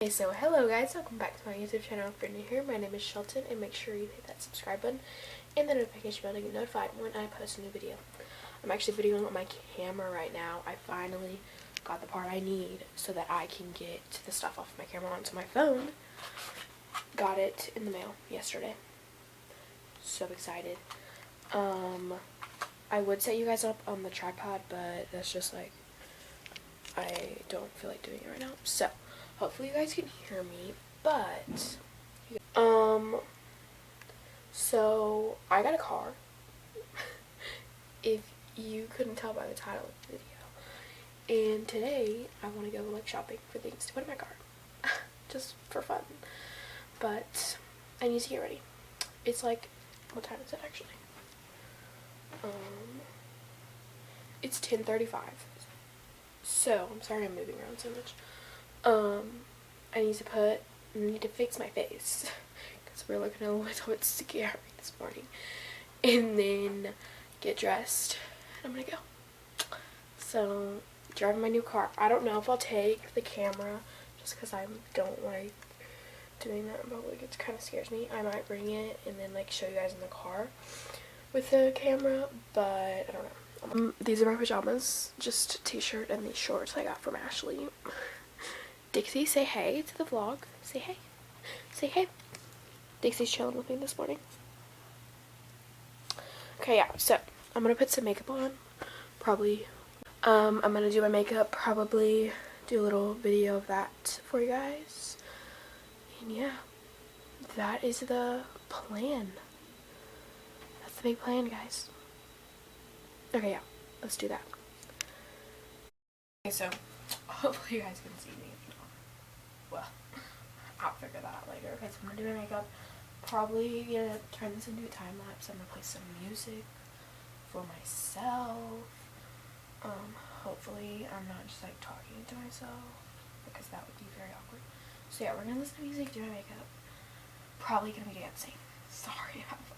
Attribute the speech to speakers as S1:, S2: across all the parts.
S1: Hey, so hello guys, welcome back to my YouTube channel. If you're new here, my name is Shelton, and make sure you hit that subscribe button and the notification bell to get notified when I post a new video. I'm actually videoing on my camera right now. I finally got the part I need so that I can get the stuff off my camera onto my phone. Got it in the mail yesterday. So excited. I would set you guys up on the tripod, but that's just like, I don't feel like doing it right now. So hopefully you guys can hear me, but so I got a car. If you couldn't tell by the title of the video, and today I want to go like shopping for things to put in my car just for fun, but I need to get ready. It's like, what time is it actually? It's 10:35. So I'm sorry I'm moving around so much. I need to fix my face because we're looking a little bit scary this morning, and then get dressed and I'm gonna go. So driving my new car. I don't know if I'll take the camera just because I don't like doing that in public. It kind of scares me. I might bring it and then like show you guys in the car with the camera, but I don't know. These are my pajamas, just a t-shirt and these shorts I got from Ashley. Dixie, say hey to the vlog. Say hey. Say hey. Dixie's chilling with me this morning. Okay, yeah, so I'm gonna put some makeup on. Probably. I'm gonna do my makeup, probably do a little video of that for you guys. And yeah, that is the plan. That's the big plan, guys. Okay, yeah, let's do that. Okay, so hopefully you guys can see me. Well, I'll figure that out later. Okay, so I'm gonna do my makeup. Probably gonna turn this into a time lapse. I'm gonna play some music for myself. Hopefully I'm not just like talking to myself because that would be very awkward. So yeah, we're gonna listen to music, do my makeup. Probably gonna be dancing. Sorry about that.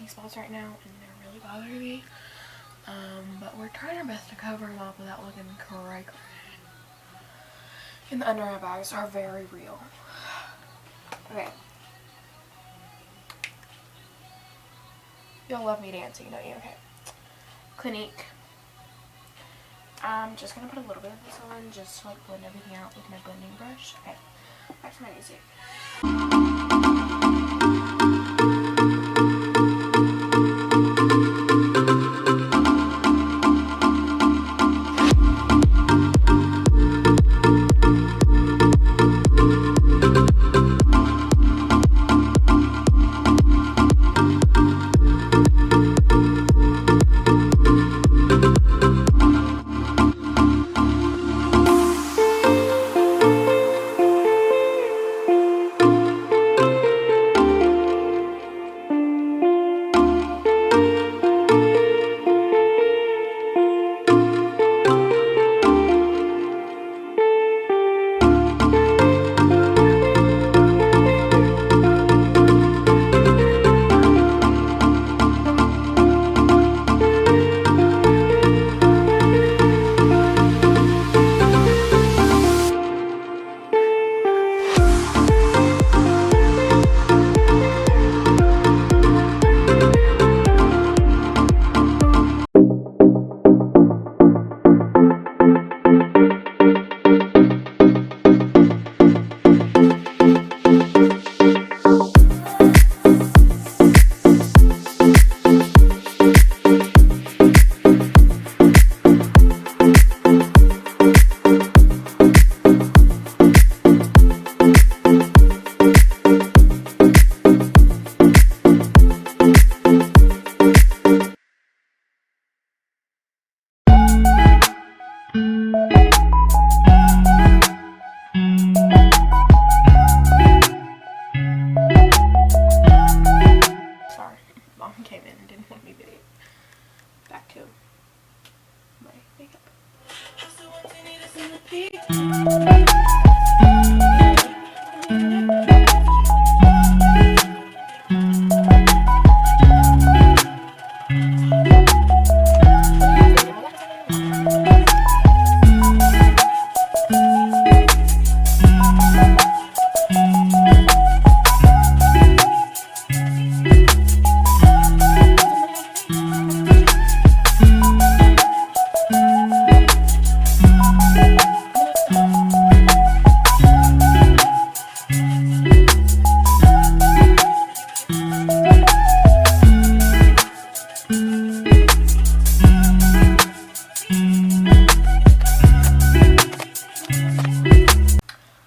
S1: Spots right now and they're really bothering me, but we're trying our best to cover them up without looking cray. And the under eye bags are very real. Okay, you'll love me dancing, don't you? Okay, Clinique. I'm just gonna put a little bit of this on just to like blend everything out with my blending brush. Okay, back to my music.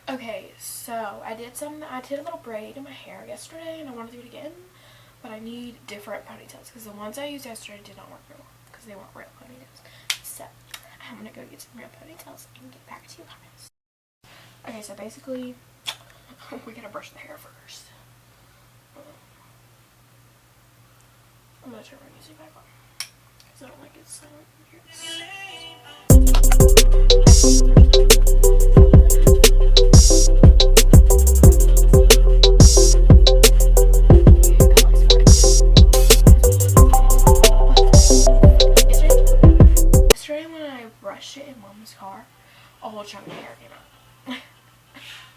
S1: Okay, so I did a little braid in my hair yesterday and I want to do it again, but I need different ponytails because the ones I used yesterday did not work very well because they weren't real ponytails. So I'm gonna go get some real ponytails and get back to you guys. Okay, so basically we gotta brush the hair first. I'm gonna turn my music back on because I don't like it silent here. Yesterday when I brushed it in Mom's car, a whole chunk of hair came out.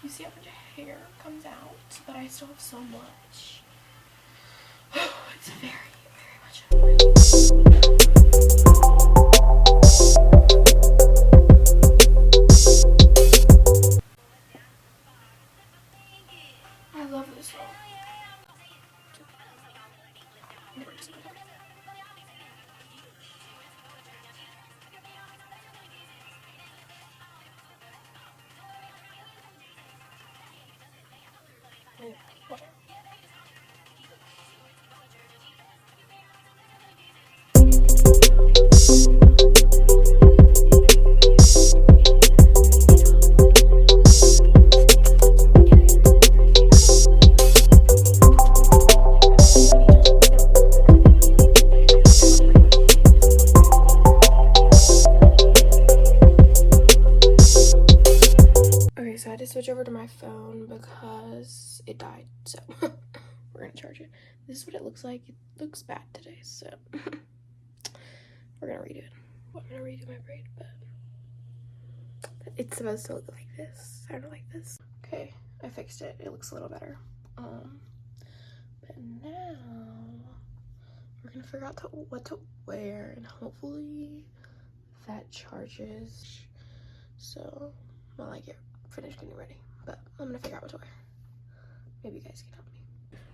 S1: You see how much hair comes out, but I still have so much. It's very, very much annoying. I love this song. Okay, so I had to switch over to my phone because it died, so we're gonna charge it. This is what it looks like. It looks bad today, so we're gonna redo it. Well, I'm gonna redo my braid, but it's supposed to look like this. I don't like this. Okay, I fixed it. It looks a little better. But now we're gonna figure out what to wear, and hopefully that charges. So while I get finished getting ready, but I'm gonna figure out what to wear. Maybe you guys can help me.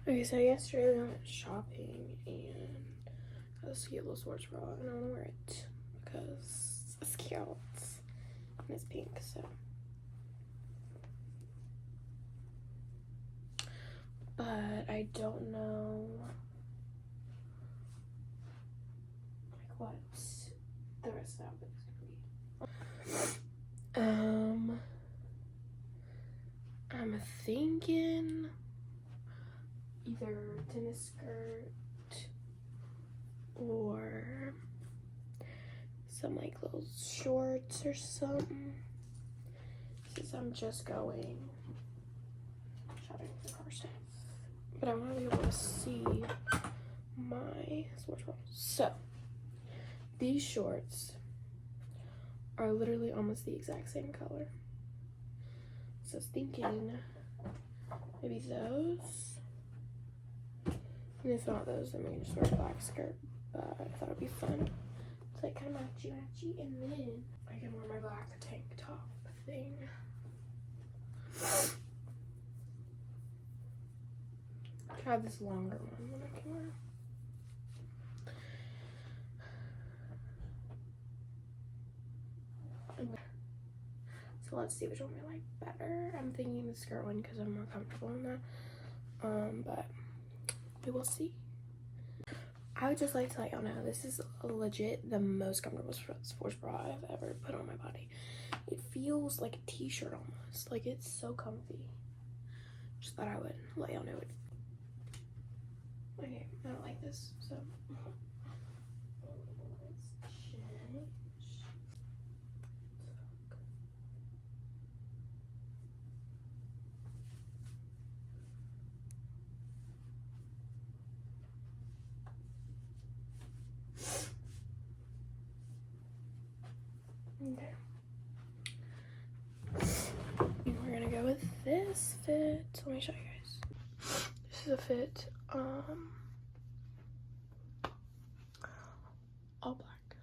S1: Okay, so yesterday we went shopping and got this cute little sports bra, and I want to wear it because it's cute and it's pink. So, but I don't know like what the rest of the outfit is gonna be. I'm thinking either tennis skirt or some like little shorts or something, since I'm just going shopping for car stuff. But I want to be able to see my sports bra. So these shorts are literally almost the exact same color. So I was thinking maybe those. And if not those, then we can just wear a black skirt. But I thought it'd be fun. It's like kind of matchy, and then I can wear my black tank top thing. I have this longer one that I can wear. So let's see which one I like better. I'm thinking the skirt one because I'm more comfortable in that. But we will see. I would just like to let y'all know this is legit the most comfortable sports bra I've ever put on my body. It feels like a t-shirt almost. Like, it's so comfy. Just thought I would let y'all know it. Okay, I don't like this, so let's change. Okay. We're gonna go with this fit. Let me show you guys. This is a fit. All black.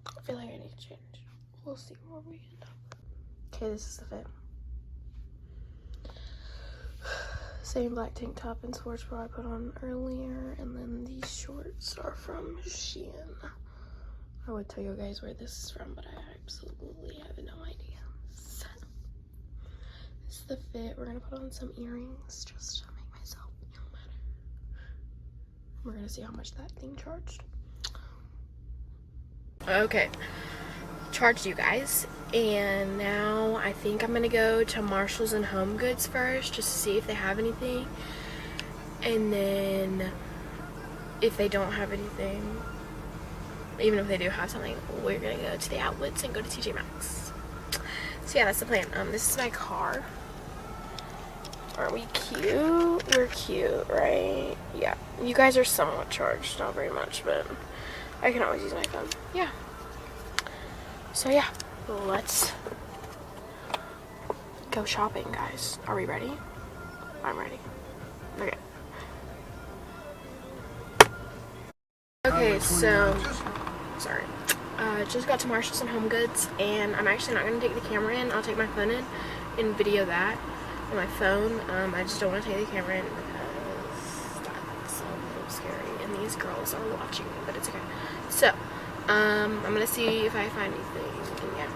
S1: I feel like I need to change. We'll see where we end up. Okay, this is the fit. Same black tank top and sports bra I put on earlier, and then these shorts are from Shein. I would tell you guys where this is from, but I absolutely have no idea. So, this is the fit. We're gonna put on some earrings just to make myself feel better. We're gonna see how much that thing charged. Okay, charged you guys, and now I think I'm gonna go to Marshalls and Home Goods first just to see if they have anything, and then if they don't have anything, even if they do have something, we're gonna go to the outlets and go to TJ Maxx. So yeah, that's the plan. This is my car. Aren't we cute? We're cute, right? Yeah, you guys are somewhat charged, not very much, but I can always use my phone. Yeah. So yeah, let's go shopping, guys. Are we ready? I'm ready. Okay. Okay, so sorry. Just got to Marshalls and Home Goods, and I'm actually not gonna take the camera in. I'll take my phone in and video that on my phone. I just don't want to take the camera in because that's a little scary, and these girls are watching me, but it's okay. So, I'm gonna see if I find anything, and yeah.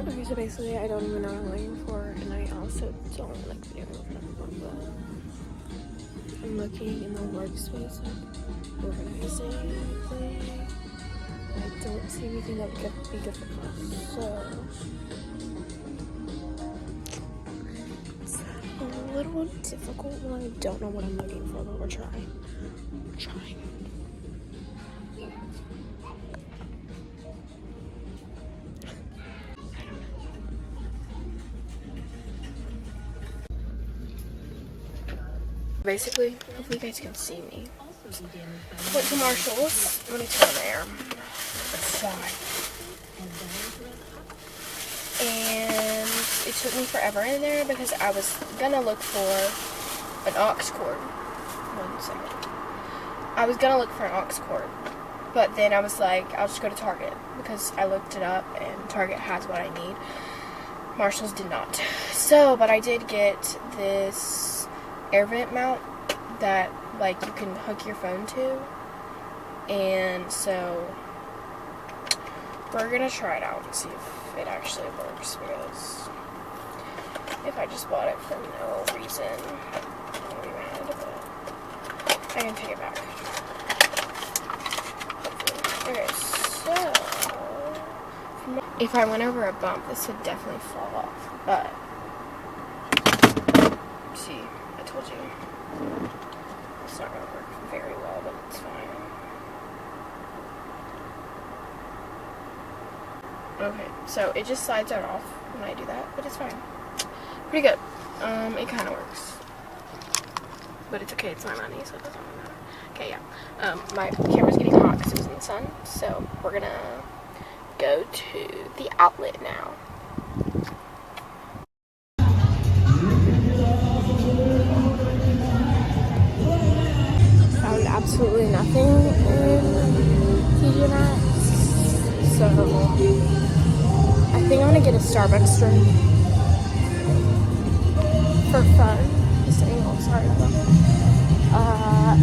S1: Okay, so basically I don't even know what I'm looking for, and I also don't like videoing with them, but I'm looking in the workspace, like organizing everything. I don't see anything that would be good for us, so it's a little difficult when I don't know what I'm looking for, but we're trying. We're trying. Basically, hopefully you guys can see me. Went to Marshalls. Let me turn there. Why? And it took me forever in there because I was gonna look for an aux cord. 1 second. I was gonna look for an aux cord, but then I was like, I'll just go to Target because I looked it up and Target has what I need. Marshalls did not. So, but I did get this air vent mount that like you can hook your phone to, and so we're gonna try it out and see if it actually works, because if I just bought it for no reason, I'll be mad, but I can take it back. Okay, so if I went over a bump, this would definitely fall off, but see, I told you. It's not going to work very well, but it's fine. Okay, so it just slides out off when I do that, but it's fine. Pretty good. It kind of works. But it's okay, it's my money, so it doesn't really matter. Okay, yeah. My camera's getting hot because it was in the sun, so we're going to go to the outlet now. Absolutely nothing in TJ Maxx, so I think I'm gonna get a Starbucks drink for fun. This angle, sorry about that.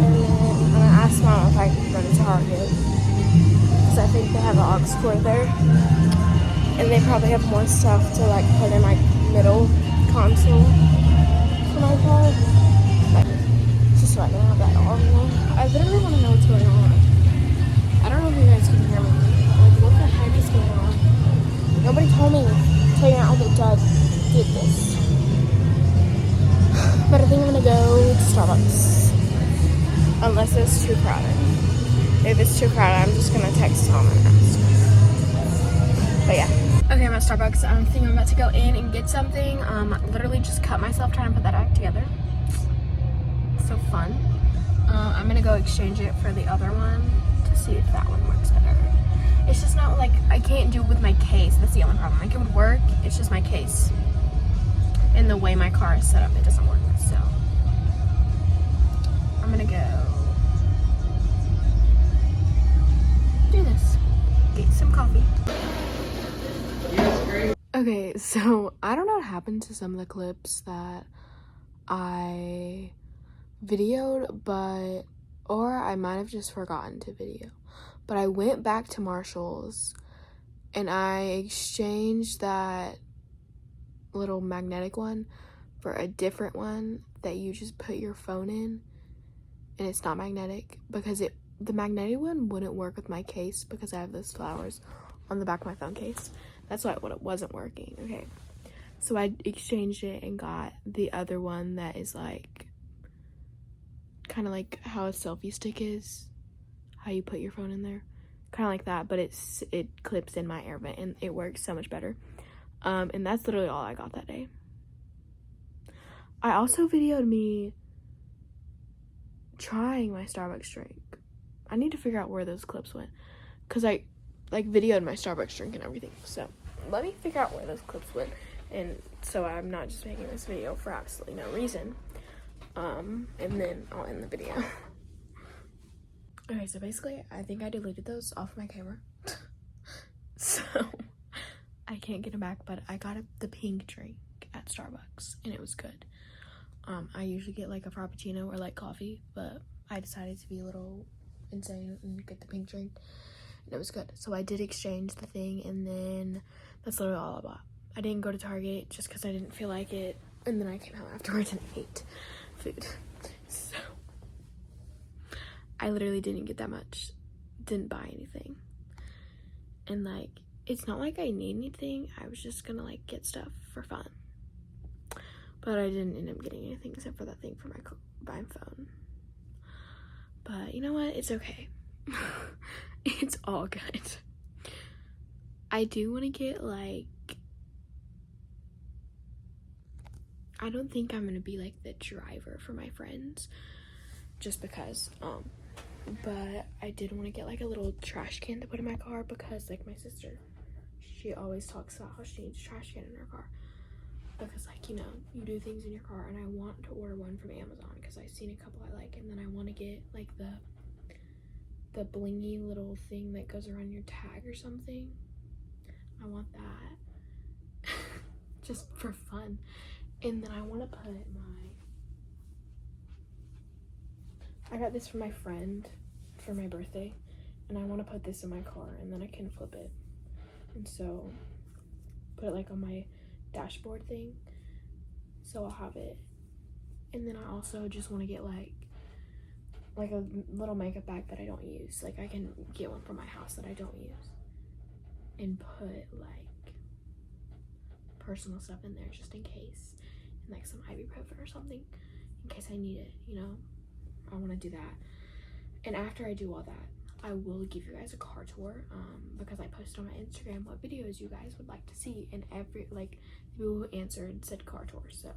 S1: And then I'm gonna ask Mom if I can go to Target because I think they have an aux cord there, and they probably have more stuff to like put in my middle console for my car. But gonna go to Starbucks. Unless it's too crowded. If it's too crowded, I'm just gonna text Tom and ask. But yeah. Okay, I'm at Starbucks. I think I'm about to go in and get something. Literally just cut myself trying to put that back together. So fun. I'm gonna go exchange it for the other one to see if that one works better. It's just not like, I can't do it with my case. That's the only problem. Like, it would work, it's just my case. And the way my car is set up, it doesn't work. So I'm gonna go do this. Get some coffee. Okay, so I don't know what happened to some of the clips that I videoed, or I might have just forgotten to video. But I went back to Marshall's and I exchanged that little magnetic one for a different one that you just put your phone in, and it's not magnetic because the magnetic one wouldn't work with my case because I have those flowers on the back of my phone case. That's why it wasn't working. Okay, so I exchanged it and got the other one that is like kind of like how a selfie stick is, how you put your phone in there, kind of like that, but it clips in my air vent and it works so much better. And that's literally all I got that day. I also videoed me trying my Starbucks drink. I need to figure out where those clips went, because I like videoed my Starbucks drink and everything. So let me figure out where those clips went, and so I'm not just making this video for absolutely no reason. And then I'll end the video. Okay, so basically I think I deleted those off my camera. So I can't get them back, but I got the pink drink at Starbucks and it was good. I usually get like a frappuccino or like coffee, but I decided to be a little insane and get the pink drink, and it was good. So I did exchange the thing, and then that's literally all I bought. I didn't go to Target just because I didn't feel like it, and then I came out afterwards and ate food. So I literally didn't get that much, didn't buy anything, and like it's not like I need anything. I was just gonna like get stuff for fun, but I didn't end up getting anything except for that thing for my phone. But you know what? It's okay. It's all good. I do want to get like, I don't think I'm gonna be like the driver for my friends, just because. But I did want to get like a little trash can to put in my car, because like my sister, she always talks about how she needs a trash can in her car. Because like, you know, you do things in your car, and I want to order one from Amazon because I've seen a couple I like, and then I want to get like the blingy little thing that goes around your tag or something. I want that just for fun. And then I want to put I got this for my friend for my birthday, and I want to put this in my car, and then I can flip it, and so put it like on my dashboard thing, so I'll have it. And then I also just want to get like a little makeup bag that I don't use. Like I can get one from my house that I don't use, and put like personal stuff in there just in case, and like some ibuprofen or something in case I need it, you know. I want to do that. And after I do all that, I will give you guys a car tour, because I posted on my Instagram what videos you guys would like to see, and every like people who answered said car tour, so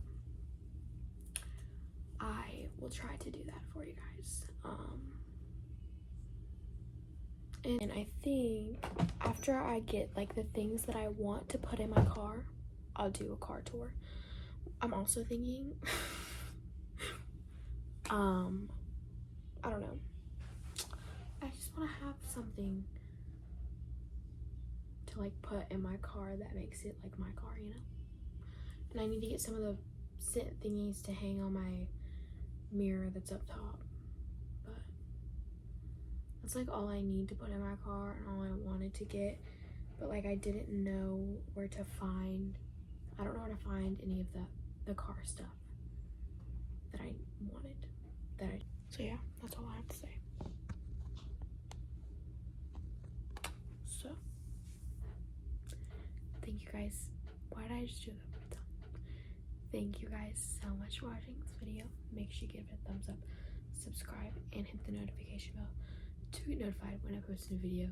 S1: I will try to do that for you guys. And I think after I get like the things that I want to put in my car, I'll do a car tour. I'm also thinking I don't know, I just want to have something to like put in my car that makes it like my car, you know. And I need to get some of the scent thingies to hang on my mirror that's up top, but that's like all I need to put in my car and all I wanted to get. But like I didn't know where to find, I don't know where to find any of the car stuff that I wanted, so yeah, that's all I have to say. So thank you guys. Why did I just do that? thank you guys so much for watching this video. Make sure you give it a thumbs up, subscribe, and hit the notification bell to get notified when I post a new video.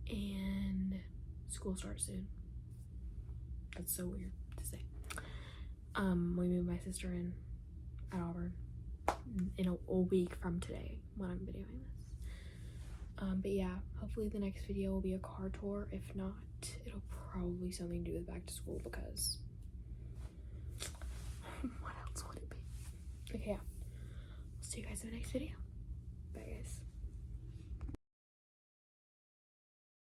S1: And school starts soon. That's so weird to say. We moved my sister in at Auburn in a week from today when I'm videoing this. But yeah, hopefully the next video will be a car tour. If not, it'll probably be something to do with back to school, because what else would it be? Okay, yeah. I'll see you guys in the next video.